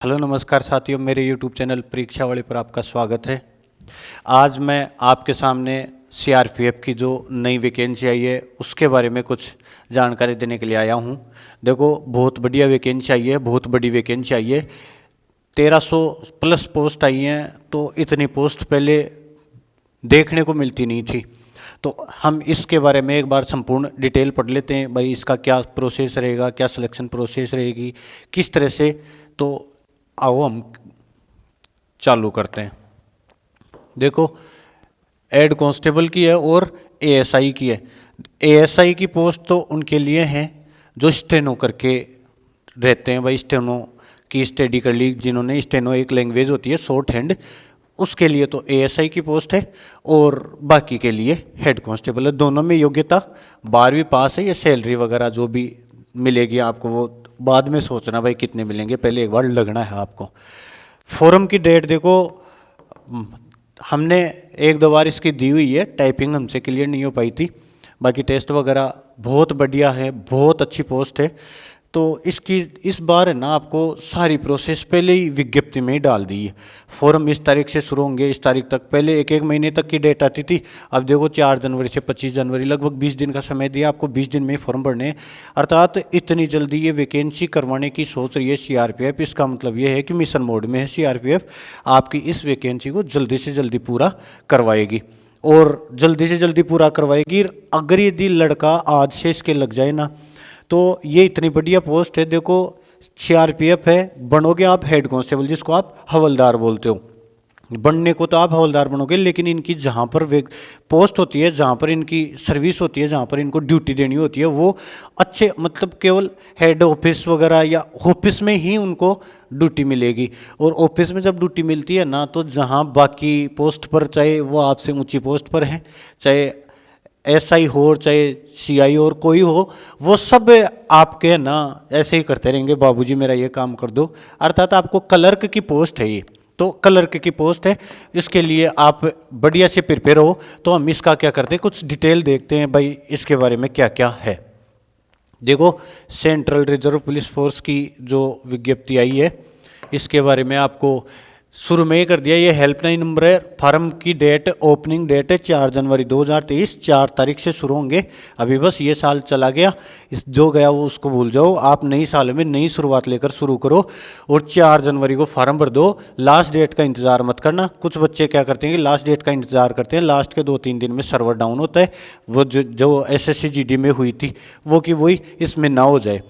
Hello नमस्कार साथियों, मेरे यूट्यूब चैनल परीक्षा वाले पर आपका स्वागत है। आज मैं आपके सामने सीआरपीएफ की जो नई वैकेंसी आई है उसके बारे में कुछ जानकारी देने के लिए आया हूं। देखो, बहुत बढ़िया वैकेंसी आई है, बहुत बड़ी वैकेंसी आई है। 1300 प्लस पोस्ट आई हैं, तो इतनी पोस्ट पहले देखने को मिलती नहीं थी। तो हम इसके बारे में एक बार संपूर्ण डिटेल पढ़ लेते हैं भाई, इसका क्या प्रोसेस रहेगा, क्या सिलेक्शन प्रोसेस रहेगी, किस तरह से। तो आओ हम चालू करते हैं। देखो, हेड कांस्टेबल की है और एएसआई की है। एएसआई की पोस्ट तो उनके लिए है जो स्टेनो करके रहते हैं भाई, स्टेनो की स्टडी कर ली जिन्होंने। स्टेनो एक लैंग्वेज होती है शॉर्ट हैंड, उसके लिए तो एएसआई की पोस्ट है और बाकी के लिए हेड कांस्टेबल है। दोनों में योग्यता 12वीं पास है। ये सैलरी वगैरह जो भी मिलेगी आपको वो बाद में सोचना भाई कितने मिलेंगे, पहले एक बार लगना है आपको। फॉर्म की डेट देखो, हमने एक दो बार इसकी दी हुई है, टाइपिंग हमसे क्लियर नहीं हो पाई थी। बाकी टेस्ट वगैरह बहुत बढ़िया है, बहुत अच्छी पोस्ट है। तो इसकी इस बार है ना, आपको सारी प्रोसेस पहले ही विज्ञप्ति में ही डाल दी है। फॉर्म इस तारीख से शुरू होंगे, इस तारीख तक, पहले एक एक महीने तक की डेट आती थी। अब देखो 4 जनवरी से 25 जनवरी, लगभग 20 दिन का समय दिया आपको। 20 दिन में ही फॉर्म भरने हैं। अर्थात इतनी जल्दी ये वैकेंसी करवाने की सोच रही है सीआरपीएफ। इसका मतलब ये है कि मिशन मोड में है सीआरपीएफ, आपकी इस वैकेंसी को जल्दी से जल्दी पूरा करवाएगी और जल्दी से जल्दी पूरा करवाएगी। अगर यदि लड़का आज से इसके लग जाए ना, तो ये इतनी बढ़िया पोस्ट है। देखो, सीआरपीएफ है, बनोगे आप हेड कांस्टेबल, जिसको आप हवलदार बोलते हो। बनने को तो आप हवलदार बनोगे, लेकिन इनकी जहाँ पर पोस्ट होती है, जहाँ पर इनकी सर्विस होती है, जहाँ पर इनको ड्यूटी देनी होती है, वो अच्छे मतलब केवल हेड ऑफिस वगैरह या ऑफिस में ही उनको ड्यूटी मिलेगी। और ऑफिस में जब ड्यूटी मिलती है ना, तो जहाँ बाकी पोस्ट पर, चाहे वो आपसे ऊंची पोस्ट पर है, चाहे एसआई हो और चाहे सीआई और कोई हो, वो सब आपके ना ऐसे ही करते रहेंगे, बाबूजी मेरा ये काम कर दो। अर्थात आपको क्लर्क की पोस्ट है ये, तो क्लर्क की पोस्ट है, इसके लिए आप बढ़िया से प्रिपेयर हो। तो हम इसका क्या करते हैं, कुछ डिटेल देखते हैं भाई इसके बारे में क्या क्या है। देखो, सेंट्रल रिजर्व पुलिस फोर्स की जो विज्ञप्ति आई है, इसके बारे में आपको शुरू में ही कर दिया। ये हेल्पलाइन नंबर है। फार्म की डेट, ओपनिंग डेट है 4 जनवरी 2023, 4 तारीख से शुरू होंगे। अभी बस ये साल चला गया, इस जो गया वो उसको भूल जाओ। आप नई साल में नई शुरुआत लेकर शुरू करो और 4 जनवरी को फार्म भर दो। लास्ट डेट का इंतजार मत करना। कुछ बच्चे क्या करते हैं कि लास्ट डेट का इंतजार करते हैं, लास्ट के 2-3 दिन में सर्वर डाउन होता है। वो जो एसएससी जीडी में हुई थी वो की वही इसमें ना हो जाए,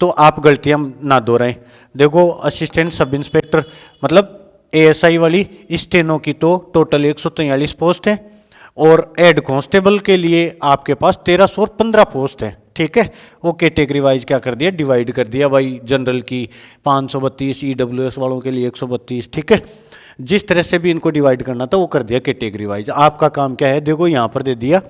तो आप गलतियाँ ना दोहराएं। देखो, असिस्टेंट सब इंस्पेक्टर मतलब एएसआई वाली स्टेनो की तो टोटल 143 पोस्ट है और हेड कांस्टेबल के लिए आपके पास 1315 पोस्ट है। ठीक है, वो कैटेगरी वाइज क्या कर दिया, डिवाइड कर दिया भाई। जनरल की 532, ईडब्ल्यूएस वालों के लिए 132। ठीक है, जिस तरह से भी इनको डिवाइड करना था वो कर दिया कैटेगरी वाइज। आपका काम क्या है, देखो यहाँ पर दे दिया,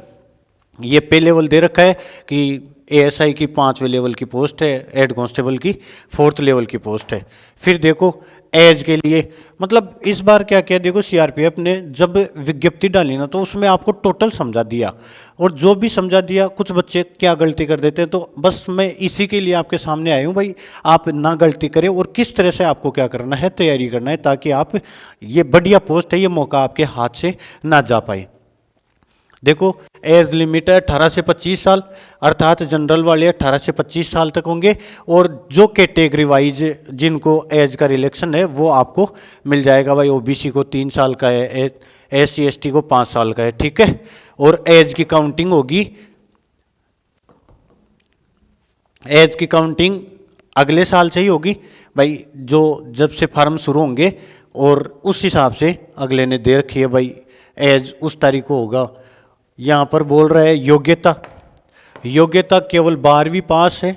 ये पे लेवल दे रखा है कि एएसआई की 5वें लेवल की पोस्ट है, हेड कांस्टेबल की 4th लेवल की पोस्ट है। फिर देखो एज के लिए, मतलब इस बार क्या किया, देखो सीआरपीएफ ने जब विज्ञप्ति डाली ना, तो उसमें आपको टोटल समझा दिया। और जो भी समझा दिया, कुछ बच्चे क्या गलती कर देते हैं, तो बस मैं इसी के लिए आपके सामने आया हूँ भाई, आप ना गलती करें और किस तरह से आपको क्या करना है, तैयारी करना है, ताकि आप, ये बढ़िया पोस्ट है, ये मौका आपके हाथ से ना जा पाए। देखो, एज लिमिट है 18 से 25 साल, अर्थात जनरल वाले 18 से 25 साल तक होंगे। और जो कैटेगरी वाइज जिनको एज का रिलेक्शन है वो आपको मिल जाएगा भाई। ओबीसी को 3 साल का है, एससी एसटी को 5 साल का है। ठीक है, और एज की काउंटिंग होगी, एज की काउंटिंग अगले साल से ही होगी भाई, जो जब से फार्म शुरू होंगे, और उस हिसाब से अगले ने दे रखी है भाई, एज उस तारीख को होगा। यहाँ पर बोल रहा है योग्यता, योग्यता केवल 12वीं पास है।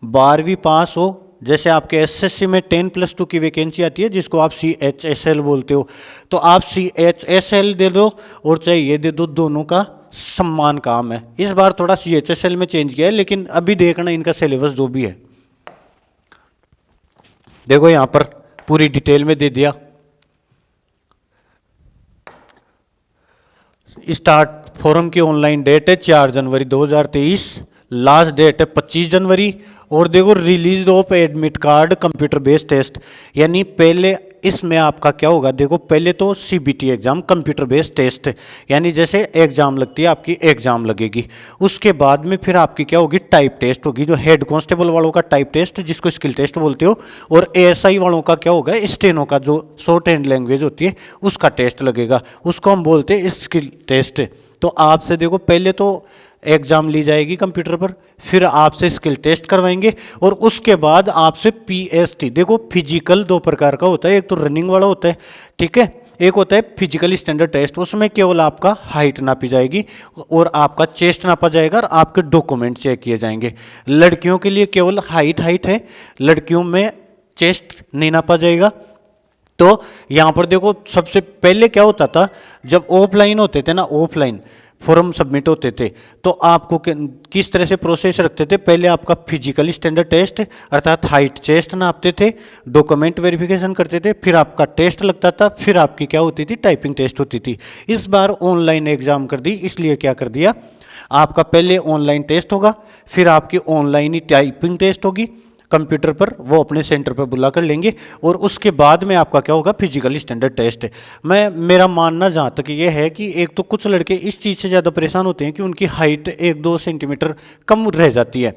12वीं पास हो, जैसे आपके एसएससी में 10+2 की वैकेंसी आती है, जिसको आप सीएचएसएल बोलते हो, तो आप सीएचएसएल दे दो और चाहे ये दे दो, दोनों का समान काम है। इस बार थोड़ा सीएचएसएल में चेंज किया है, लेकिन अभी देखना इनका सिलेबस जो भी है। देखो यहाँ पर पूरी डिटेल में दे दिया। स्टार्ट फॉर्म की ऑनलाइन डेट है 4 जनवरी 2023, लास्ट डेट है 25 जनवरी। और देखो release of admit card computer based test, यानी पहले इसमें आपका क्या होगा, देखो पहले तो CBT exam computer based test, यानी जैसे एग्जाम लगती है आपकी एग्जाम लगेगी, उसके बाद में फिर आपकी क्या होगी, टाइप टेस्ट होगी, जो हेड कांस्टेबल वालों का टाइप टेस्ट जिसको स्किल टेस्ट बोलते हो, और एएसआई वालों का क्या होगा, स्टेनो का जो शॉर्ट हैंड लैंग्वेज होती है उसका टेस्ट लगेगा, उसको हम बोलते हैं स्किल टेस्ट। तो आपसे देखो पहले तो एग्जाम ली जाएगी कंप्यूटर पर, फिर आपसे स्किल टेस्ट करवाएंगे, और उसके बाद आपसे पीएसटी, देखो फिजिकल दो प्रकार का होता है, एक तो रनिंग वाला होता है, ठीक है, एक होता है फिजिकल स्टैंडर्ड टेस्ट, उसमें केवल आपका हाइट नापी जाएगी और आपका चेस्ट नापा जाएगा और आपके डॉक्यूमेंट चेक किए जाएंगे। लड़कियों के लिए केवल हाइट है, लड़कियों में चेस्ट नहीं नापा जाएगा। तो यहाँ पर देखो सबसे पहले क्या होता था, जब ऑफलाइन होते थे ना, ऑफलाइन फॉर्म सबमिट होते थे, तो आपको किस तरह से प्रोसेस रखते थे, पहले आपका फिजिकल स्टैंडर्ड टेस्ट अर्थात हाइट चेस्ट नापते थे, डॉक्यूमेंट वेरिफिकेशन करते थे, फिर आपका टेस्ट लगता था, फिर आपकी क्या होती थी, टाइपिंग टेस्ट होती थी। इस बार ऑनलाइन एग्जाम कर दी, इसलिए क्या कर दिया, आपका पहले ऑनलाइन टेस्ट होगा, फिर आपकी ऑनलाइन ही टाइपिंग टेस्ट होगी कंप्यूटर पर, वो अपने सेंटर पर बुला कर लेंगे, और उसके बाद में आपका क्या होगा, फिजिकल स्टैंडर्ड टेस्ट। मेरा मानना जहाँ तक ये है कि एक तो कुछ लड़के इस चीज़ से ज़्यादा परेशान होते हैं कि उनकी हाइट 1-2 सेंटीमीटर कम रह जाती है।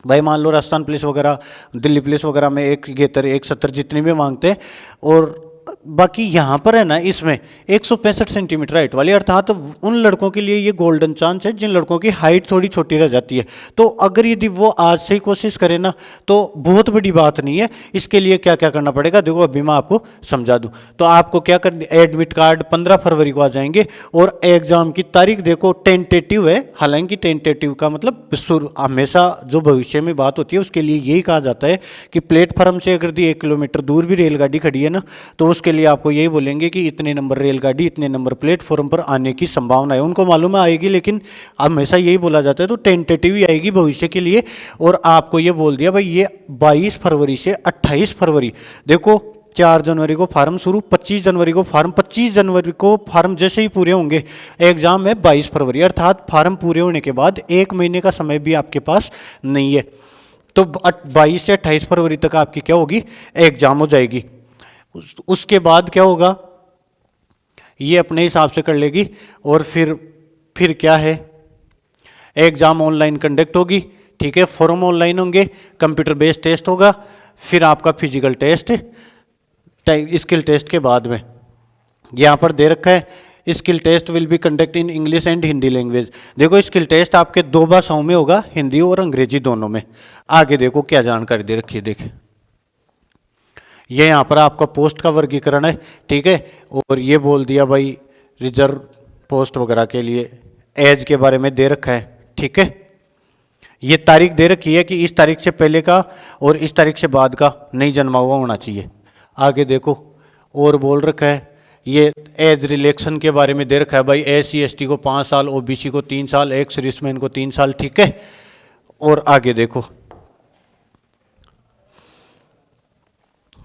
भाई मान लो राजस्थान पुलिस वगैरह, दिल्ली पुलिस वगैरह में 171 170 जितनी भी मांगते हैं, और बाकी यहाँ पर है ना, इसमें 165 सेंटीमीटर हाइट वाली, अर्थात उन लड़कों के लिए ये गोल्डन चांस है जिन लड़कों की हाइट थोड़ी छोटी रह जाती है। तो अगर यदि वो आज से ही कोशिश करें ना, तो बहुत बड़ी बात नहीं है। इसके लिए क्या क्या करना पड़ेगा, देखो अभी मैं आपको समझा दूँ। तो आपको क्या कर, एडमिट कार्ड 15 फरवरी को आ जाएंगे, और एग्जाम की तारीख देखो टेंटेटिव है, हालांकि टेंटेटिव का मतलब हमेशा जो भविष्य में बात होती है उसके लिए यही कहा जाता है कि प्लेटफार्म से अगर 1 किलोमीटर दूर भी रेलगाड़ी खड़ी है ना, तो उसके लिए आपको यही बोलेंगे कि इतने नंबर रेलगाड़ी, इतने नंबर प्लेटफॉर्म पर आने की संभावना है। उनको मालूम है आएगी, लेकिन हमेशा यही बोला जाता है, तो टेंटेटिव ही आएगी भविष्य के लिए। और आपको ये बोल दिया भाई ये 22 फरवरी से 28 फरवरी, देखो 4 जनवरी को फार्म शुरू, 25 जनवरी को फार्म, 25 जनवरी को फार्म जैसे ही पूरे होंगे, एग्जाम है 22 फरवरी, अर्थात फार्म पूरे होने के बाद 1 महीने का समय भी आपके पास नहीं है। तो 22 से 28 फरवरी तक आपकी क्या होगी, एग्जाम हो जाएगी। उसके बाद क्या होगा, ये अपने हिसाब से कर लेगी, और फिर क्या है, एग्जाम ऑनलाइन कंडक्ट होगी, ठीक है, फॉर्म ऑनलाइन होंगे, कंप्यूटर बेस्ड टेस्ट होगा, फिर आपका फिजिकल टेस्ट, स्किल टेस्ट के बाद में यहाँ पर दे रखा है skill test will be conduct in English and Hindi language. देखो स्किल टेस्ट आपके 2 भाषाओं में होगा, हिंदी और अंग्रेजी दोनों में। आगे देखो क्या जानकारी दे रखी है, देखें ये यहाँ पर आपका पोस्ट का वर्गीकरण है, ठीक है, और ये बोल दिया भाई रिजर्व पोस्ट वगैरह के लिए एज के बारे में दे रखा है, ठीक है, ये तारीख दे रखी है कि इस तारीख से पहले का और इस तारीख से बाद का नहीं जन्मा हुआ होना चाहिए। आगे देखो और बोल रखा है, ये एज रिलेक्शन के बारे में दे रखा है भाई, SC ST को 5 साल, OBC को 3 साल, एक्स सर्विसमैन को 3 साल, ठीक है। और आगे देखो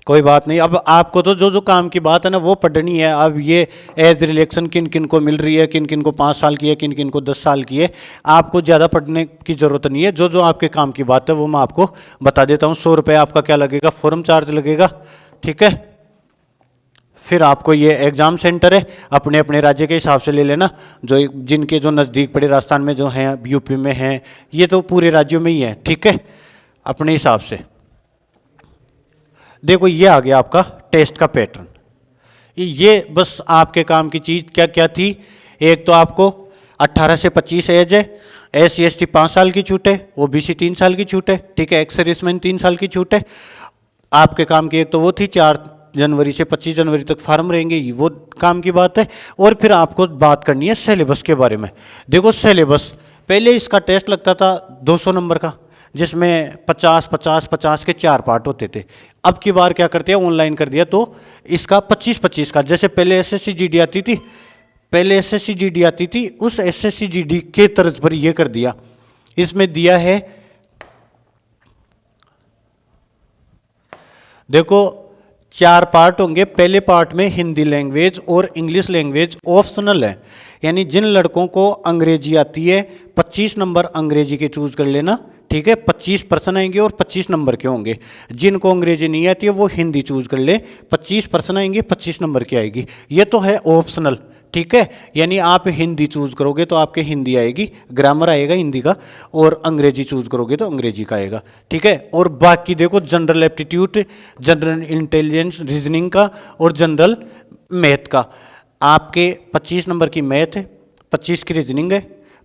कोई बात नहीं, अब आपको तो जो जो काम की बात है ना वो पढ़नी है। अब ये एज रिलेक्शन किन किन को मिल रही है, किन किन को 5 साल की है, किन किन को 10 साल की है, आपको ज़्यादा पढ़ने की ज़रूरत नहीं है। जो जो आपके काम की बात है वो मैं आपको बता देता हूँ। 100 रुपये आपका क्या लगेगा, फॉर्म चार्ज लगेगा, ठीक है। फिर आपको ये एग्ज़ाम सेंटर है, अपने अपने राज्य के हिसाब से ले लेना, जो जिनके जो नज़दीक पड़े, राजस्थान में जो हैं, यूपी में हैं, ये तो पूरे राज्यों में ही है, ठीक है, अपने हिसाब से। देखो ये आ गया आपका टेस्ट का पैटर्न। ये बस आपके काम की चीज़ क्या क्या थी, एक तो आपको 18 से 25 एज है, SC ST 5 साल की छूट है, OBC 3 साल की छूट है, ठीक है, एक्स सर्विसमैन 3 साल की छूट है। आपके काम की एक तो वो थी 4 जनवरी से 25 जनवरी तक फार्म रहेंगे, वो काम की बात है। और फिर आपको बात करनी है सिलेबस के बारे में। देखो सिलेबस, पहले इसका टेस्ट लगता था 200 नंबर का, जिसमें 50-50-50 के 4 पार्ट होते थे। अब की बार क्या करते हैं, ऑनलाइन कर दिया, तो इसका 25-25 का, जैसे पहले SSC GD आती थी, पहले SSC GD आती थी, उस SSC GD के तर्ज पर यह कर दिया। इसमें दिया है, देखो 4 पार्ट होंगे। पहले पार्ट में हिंदी लैंग्वेज और इंग्लिश लैंग्वेज ऑप्शनल है, यानी जिन लड़कों को अंग्रेजी आती है 25 नंबर अंग्रेजी के चूज कर लेना, ठीक है। 25 प्रश्न आएंगे और 25 नंबर के होंगे। जिनको अंग्रेजी नहीं आती है वो हिंदी चूज कर ले, 25 प्रश्न आएंगे, 25 नंबर की आएगी। ये तो है ऑप्शनल, ठीक है। यानी आप हिंदी चूज करोगे तो आपके हिंदी आएगी, ग्रामर आएगा हिंदी का, और अंग्रेजी चूज करोगे तो अंग्रेजी का आएगा, ठीक है। और बाकी देखो general aptitude, general intelligence, reasoning का और जनरल मैथ का। आपके 25 नंबर की मैथ है, 25 की रीजनिंग है,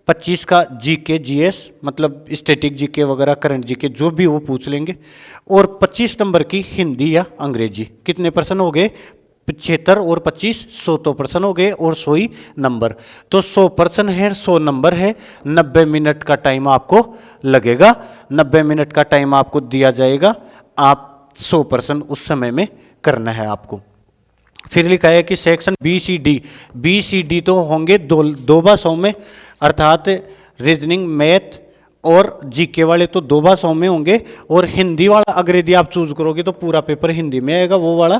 25 का जीके जीएस मतलब स्टैटिक जीके वगैरह, करंट जीके जो भी वो पूछ लेंगे, और 25 नंबर की हिंदी या अंग्रेजी। कितने पर्सन हो गए? 75 और 25 100 तो पर्सन हो गए, और 100 ही नंबर। तो 100 पर्सन है, 100 नंबर है, 90 मिनट का टाइम आपको लगेगा, 90 मिनट का टाइम आपको दिया जाएगा। आप 100 पर्सन उस समय में करना है आपको। फिर लिखा है कि सेक्शन बी सी डी तो होंगे दो भाषाओं में, अर्थात रीजनिंग मैथ और जीके वाले तो 2 भाषाओं में होंगे, और हिंदी वाला अगर यदि आप चूज करोगे तो पूरा पेपर हिंदी में आएगा, वो वाला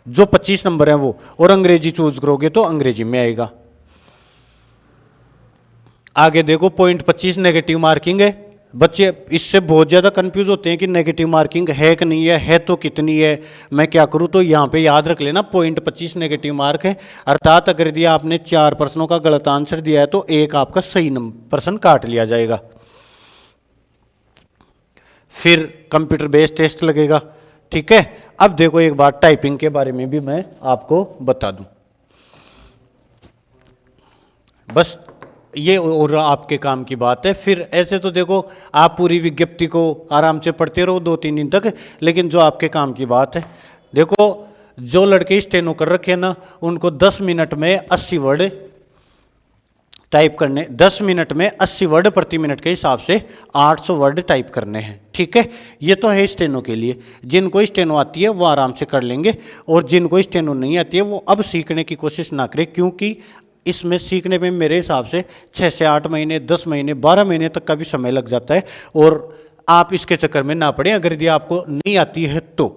जो 25 नंबर है वो, और अंग्रेजी चूज करोगे तो अंग्रेजी में आएगा। आगे देखो पॉइंट 25 नेगेटिव मार्किंग है। बच्चे इससे बहुत ज़्यादा कंफ्यूज होते हैं कि नेगेटिव मार्किंग है कि नहीं है तो कितनी है, मैं क्या करूं। तो यहाँ पे याद रख लेना पॉइंट 25 नेगेटिव मार्क है, अर्थात अगर यदि आपने 4 प्रश्नों का गलत आंसर दिया है तो एक आपका सही पर्सन काट लिया जाएगा। फिर कंप्यूटर बेस्ड टेस्ट लगेगा, ठीक है। अब देखो एक बात टाइपिंग के बारे में भी मैं आपको बता दूं, बस ये और आपके काम की बात है। फिर ऐसे तो देखो आप पूरी विज्ञप्ति को आराम से पढ़ते रहो 2-3 दिन तक, लेकिन जो आपके काम की बात है, देखो जो लड़के स्टेनो कर रखे हैं ना, उनको 10 मिनट में 80 वर्ड टाइप करने, 10 मिनट में 80 वर्ड प्रति मिनट के हिसाब से 800 वर्ड टाइप करने हैं, ठीक है। ये तो है स्टेनो के लिए। जिनको स्टेनो आती है वो आराम से कर लेंगे, और जिनको स्टेनो नहीं आती है वो अब सीखने की कोशिश ना करें, क्योंकि इसमें सीखने में मेरे हिसाब से 6 से 8 महीने, 10 महीने, 12 महीने तक का भी समय लग जाता है, और आप इसके चक्कर में ना पड़े। अगर यदि आपको नहीं आती है तो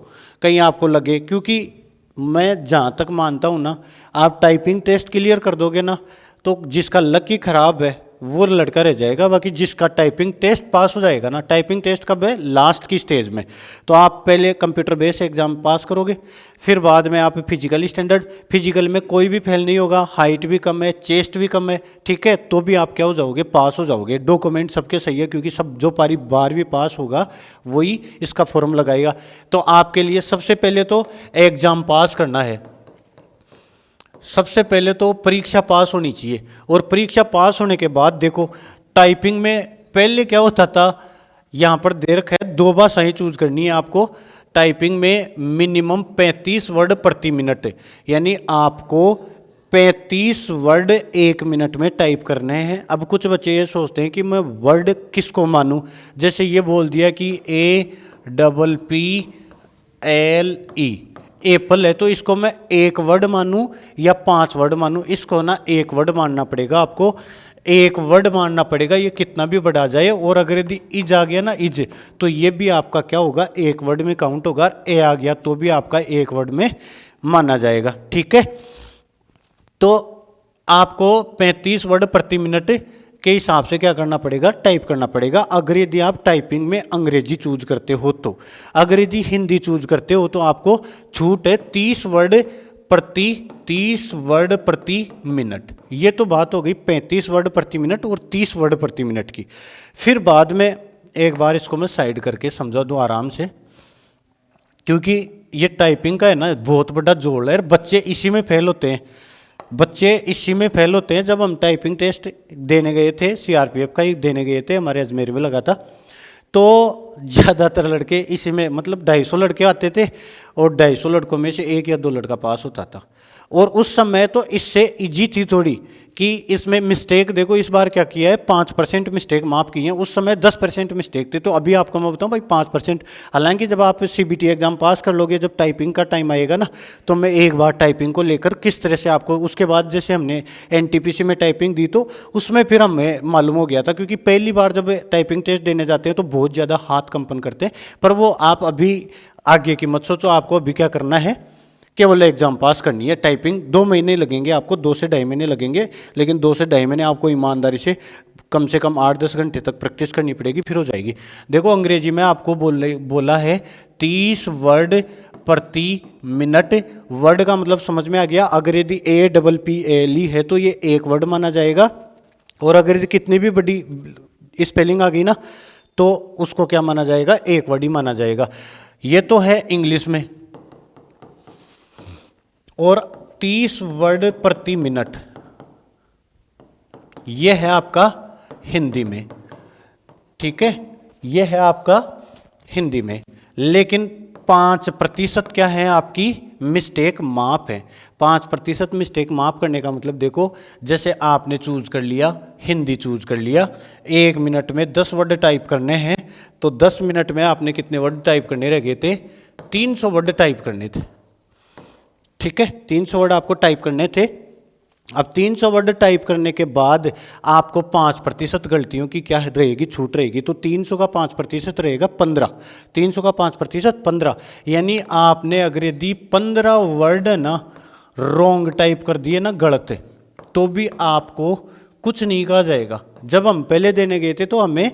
कहीं आपको लगे, क्योंकि मैं जहाँ तक मानता हूँ ना, आप टाइपिंग टेस्ट क्लियर कर दोगे ना तो जिसका लक ही खराब है वो लड़का रह जाएगा, बाकी जिसका टाइपिंग टेस्ट पास हो जाएगा ना। टाइपिंग टेस्ट कब है? लास्ट की स्टेज में। तो आप पहले कंप्यूटर बेस्ड एग्जाम पास करोगे, फिर बाद में आप फिजिकल स्टैंडर्ड, फिजिकल में कोई भी फेल नहीं होगा, हाइट भी कम है, चेस्ट भी कम है, ठीक है, तो भी आप क्या हो जाओगे? पास हो जाओगे। डॉक्यूमेंट सबके सही है, क्योंकि सब जो 12वीं पास होगा वही इसका फॉर्म लगाएगा। तो आपके लिए सबसे पहले तो एग्जाम पास करना है, सबसे पहले तो परीक्षा पास होनी चाहिए, और परीक्षा पास होने के बाद देखो टाइपिंग में पहले क्या होता था, यहाँ पर दे रखा है 2 भाषाएं चूज करनी है आपको। टाइपिंग में मिनिमम 35 वर्ड प्रति मिनट, यानी आपको 35 वर्ड 1 मिनट में टाइप करने हैं। अब कुछ बच्चे ये सोचते हैं कि मैं वर्ड किसको मानूं, जैसे ये बोल दिया कि APPLE एप्पल है, तो इसको मैं 1 वर्ड मानूं या 5 वर्ड मानूं? इसको ना 1 वर्ड मानना पड़ेगा आपको, 1 वर्ड मानना पड़ेगा, ये कितना भी बढ़ा जाए। और अगर यदि इज आ गया ना, इज, तो ये भी आपका क्या होगा? 1 वर्ड में काउंट होगा। ए आ गया तो भी आपका 1 वर्ड में माना जाएगा, ठीक है। तो आपको 35 वर्ड प्रति मिनट के हिसाब से क्या करना पड़ेगा? टाइप करना पड़ेगा। अगर यदि आप टाइपिंग में अंग्रेजी चूज करते हो तो, अगर यदि हिंदी चूज करते हो तो आपको छूट है 30 वर्ड प्रति मिनट। ये तो बात हो गई 35 वर्ड प्रति मिनट और 30 वर्ड प्रति मिनट की। फिर बाद में एक बार इसको मैं साइड करके समझा दूं आराम से, क्योंकि ये टाइपिंग का है ना बहुत बड़ा जोड़ है, बच्चे इसी में फेल होते हैं। जब हम टाइपिंग टेस्ट देने गए थे, CRPF का ही देने गए थे, हमारे अजमेर में लगा था, तो ज़्यादातर लड़के इसी में, मतलब 250 लड़के आते थे, और 250 लड़कों में से 1 या 2 लड़का पास होता था। और उस समय तो इससे इजी थी थोड़ी, कि इसमें मिस्टेक देखो इस बार क्या किया है, 5% मिस्टेक माफ की है। उस समय 10% मिस्टेक थे, तो अभी आपको मैं बताऊं भाई 5%। हालांकि जब आप CBT एग्जाम पास कर लोगे, जब टाइपिंग का टाइम आएगा ना, तो मैं एक बार टाइपिंग को लेकर किस तरह से आपको, उसके बाद जैसे हमने NTPC में टाइपिंग दी तो उसमें फिर हमें मालूम हो गया था, क्योंकि पहली बार जब टाइपिंग टेस्ट देने जाते हैं तो बहुत ज़्यादा हाथ कंपन करते हैं, पर वो आप अभी आगे की मत सोचो। आपको अभी क्या करना है, केवल एग्जाम पास करनी है। टाइपिंग 2 महीने लगेंगे आपको, 2 से 2.5 महीने लगेंगे, लेकिन 2 से 2.5 महीने आपको ईमानदारी से कम 8-10 घंटे तक प्रैक्टिस करनी पड़ेगी, फिर हो जाएगी। देखो अंग्रेजी में आपको बोला है 30 वर्ड प्रति मिनट। वर्ड का मतलब समझ में आ गया। अगर यदि APPLE है तो ये एक वर्ड माना जाएगा, और अगर यदि कितनी भी बड़ी स्पेलिंग आ गई ना तो उसको क्या माना जाएगा, एक वर्ड ही माना जाएगा। ये तो है इंग्लिश में। और 30 वर्ड प्रति मिनट ये है आपका हिंदी में, ठीक है, ये है आपका हिंदी में। लेकिन 5% क्या है, आपकी मिस्टेक माफ है। 5% मिस्टेक माफ करने का मतलब देखो, जैसे आपने चूज कर लिया, हिंदी चूज कर लिया, 1 मिनट में 10 वर्ड टाइप करने हैं, तो 10 मिनट में आपने कितने वर्ड टाइप करने रह गए थे, 300 वर्ड टाइप करने थे, ठीक है, 300 वर्ड आपको टाइप करने थे। अब 300 वर्ड टाइप करने के बाद आपको 5% गलतियों की क्या रहेगी, छूट रहेगी। तो 300 का 5% रहेगा 15, 300 का 5% 15, यानी आपने अगर यदि 15 वर्ड ना रॉन्ग टाइप कर दिए ना, गलत, तो भी आपको कुछ नहीं कहा जाएगा। जब हम पहले देने गए थे तो हमें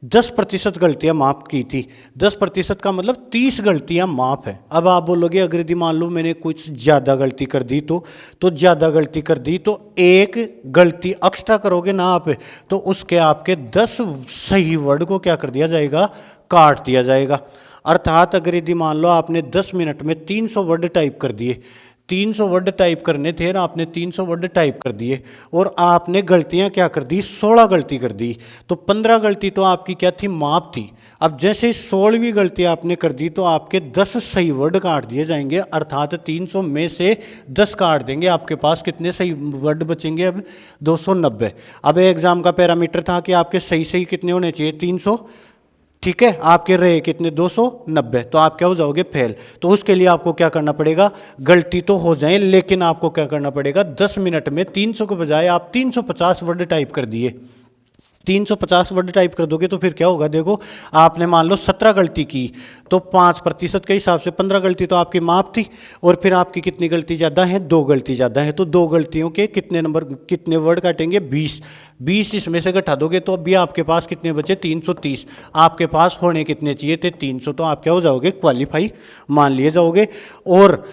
10% गलतियां माफ की थी। 10% का मतलब 30 गलतियां माफ है। अब आप बोलोगे अगर यदि मान लो मैंने कुछ ज़्यादा गलती कर दी तो ज़्यादा गलती कर दी तो एक गलती एक्स्ट्रा करोगे ना आप, तो उसके आपके 10 सही वर्ड को क्या कर दिया जाएगा, काट दिया जाएगा। अर्थात अगर यदि मान लो आपने 10 मिनट में 300 वर्ड टाइप कर दिए, 300 वर्ड टाइप करने थे ना, आपने 300 वर्ड टाइप कर दिए, और आपने गलतियां क्या कर दी, 16 गलती कर दी, तो 15 गलती तो आपकी क्या थी, माफ थी। अब जैसे 16वीं गलती आपने कर दी तो आपके 10 सही वर्ड काट दिए जाएंगे, अर्थात 300 में से 10 काट देंगे। आपके पास कितने सही वर्ड बचेंगे, अब 290। अब एग्जाम का पैरामीटर था कि आपके सही सही कितने होने चाहिए, 300, ठीक है, आपके रहे कितने, 290, तो आप क्या हो जाओगे, फेल। तो उसके लिए आपको क्या करना पड़ेगा, गलती तो हो जाए लेकिन आपको क्या करना पड़ेगा, 10 मिनट में 300 के बजाय आप 350 वर्ड टाइप कर दिए। 350 वर्ड टाइप कर दोगे तो फिर क्या होगा, देखो आपने मान लो 17 गलती की, तो 5% के हिसाब से 15 गलती तो आपकी माफ थी, और फिर आपकी कितनी गलती ज़्यादा है, 2 गलती ज़्यादा है, तो 2 गलतियों के कितने नंबर, कितने वर्ड काटेंगे, 20 इसमें से घटा दोगे तो अभी आपके पास कितने बचे, 330। आपके पास होने कितने चाहिए थे, 300, तो आप क्या हो जाओगे, क्वालिफाई मान लिए जाओगे। और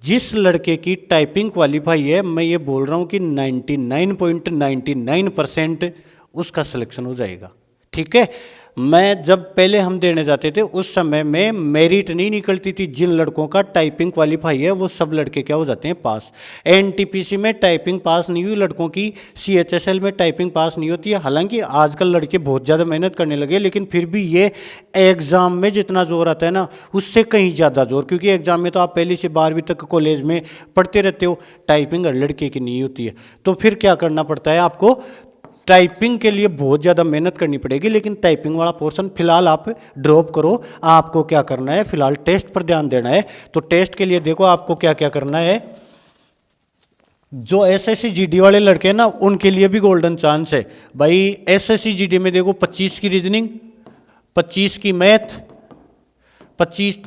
जिस लड़के की टाइपिंग क्वालिफाई है, मैं ये बोल रहा हूँ कि 99.99% उसका सिलेक्शन हो जाएगा, ठीक है। मैं जब पहले हम देने जाते थे उस समय में मेरिट नहीं निकलती थी। जिन लड़कों का टाइपिंग क्वालिफाई है वो सब लड़के क्या हो जाते हैं, पास। एनटीपीसी में टाइपिंग पास नहीं हुई लड़कों की, सीएचएसएल में टाइपिंग पास नहीं होती है। हालांकि आजकल लड़के बहुत ज़्यादा मेहनत करने लगे, लेकिन फिर भी ये एग्ज़ाम में जितना जोर आता है ना, उससे कहीं ज़्यादा जोर, क्योंकि एग्ज़ाम में तो आप पहली से 12वीं तक कॉलेज में पढ़ते रहते हो, टाइपिंग हर लड़के की नहीं होती है। तो फिर क्या करना पड़ता है आपको, टाइपिंग के लिए बहुत ज़्यादा मेहनत करनी पड़ेगी। लेकिन टाइपिंग वाला पोर्शन फिलहाल आप ड्रॉप करो। आपको क्या करना है, फिलहाल टेस्ट पर ध्यान देना है। तो टेस्ट के लिए देखो आपको क्या क्या करना है। जो एसएससी जीडी वाले लड़के हैं ना, उनके लिए भी गोल्डन चांस है भाई। एसएससी जीडी में देखो 25 की रीजनिंग, 25 की मैथ, 25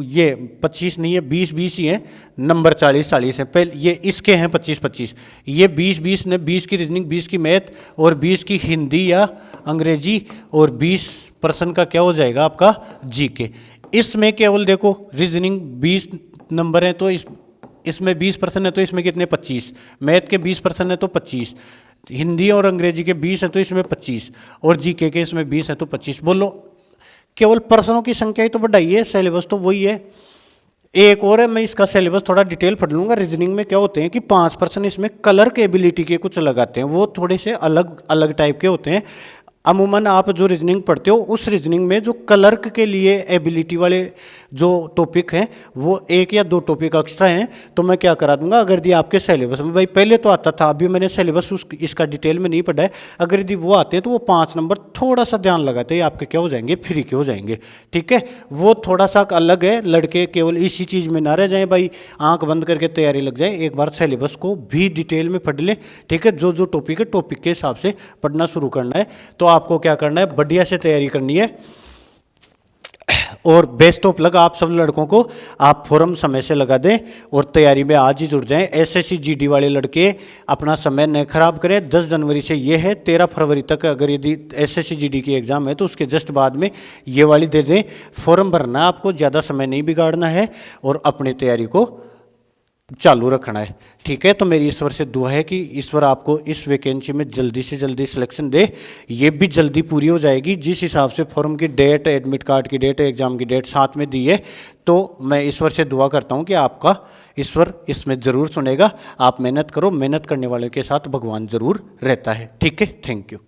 ये 25 नहीं है, 20 ही है, नंबर 40 है। पहले ये इसके हैं 25, ये 20 ने 20 की रीजनिंग, 20 की मैथ और 20 की हिंदी या अंग्रेजी, और 20% का क्या हो जाएगा आपका जीके। इसमें केवल देखो रीजनिंग 20 नंबर है तो इसमें 20% है, तो इसमें कितने, 25। मैथ के 20% है तो 25, हिंदी और अंग्रेजी के 20 है तो इसमें 25, और जीके के इसमें 20 है तो 25। बोलो केवल पर्सनों की संख्या ही तो बढ़ाइए, सिलेबस तो वही है। एक और है, मैं इसका सिलेबस थोड़ा डिटेल पढ़ लूँगा। रीजनिंग में क्या होते हैं कि 5% इसमें कलर के एबिलिटी के कुछ लगाते हैं, वो थोड़े से अलग अलग टाइप के होते हैं। अमूमन आप जो रीजनिंग पढ़ते हो उस रीजनिंग में जो क्लर्क के लिए एबिलिटी वाले जो टॉपिक हैं वो 1 या 2 टॉपिक एक्स्ट्रा हैं, तो मैं क्या करा दूंगा। अगर यदि आपके सिलेबस में, भाई पहले तो आता था, अभी मैंने सिलेबस इसका डिटेल में नहीं पढ़ा है, अगर यदि वो आते हैं तो वो 5 नंबर थोड़ा सा ध्यान लगाते हैं, आपके क्या हो जाएंगे, फ्री के हो जाएंगे, ठीक है। वो थोड़ा सा अलग है। लड़के केवल इसी चीज़ में ना रह जाएँ भाई, आँख बंद करके तैयारी लग जाए, एक बार सिलेबस को भी डिटेल में पढ़ ले, ठीक है। जो जो टॉपिक है टॉपिक के हिसाब से पढ़ना शुरू करना है। तो आपको क्या करना है, बढ़िया से तैयारी करनी है। और बेस्ट ऑफ लक आप सब लड़कों को। आप फॉर्म समय से लगा दें और तैयारी में आज ही जुड़ जाएं। एसएससी जीडी वाले लड़के अपना समय न खराब करें। 10 जनवरी से ये है, 13 फरवरी तक अगर यदि एसएससी जीडी की एग्ज़ाम है तो उसके जस्ट बाद में ये वाली दे दें। फॉर्म भरना, आपको ज़्यादा समय नहीं बिगाड़ना है और अपनी तैयारी को चालू रखना है। ठीक है, तो मेरी ईश्वर से दुआ है कि ईश्वर आपको इस वैकेंसी में जल्दी से जल्दी सिलेक्शन दे। ये भी जल्दी पूरी हो जाएगी जिस हिसाब से फॉर्म की डेट, एडमिट कार्ड की डेट, एग्जाम की डेट साथ में दी है। तो मैं ईश्वर से दुआ करता हूँ कि आपका ईश्वर इसमें ज़रूर सुनेगा। आप मेहनत करो, मेहनत करने वाले के साथ भगवान ज़रूर रहता है। ठीक है, थैंक यू।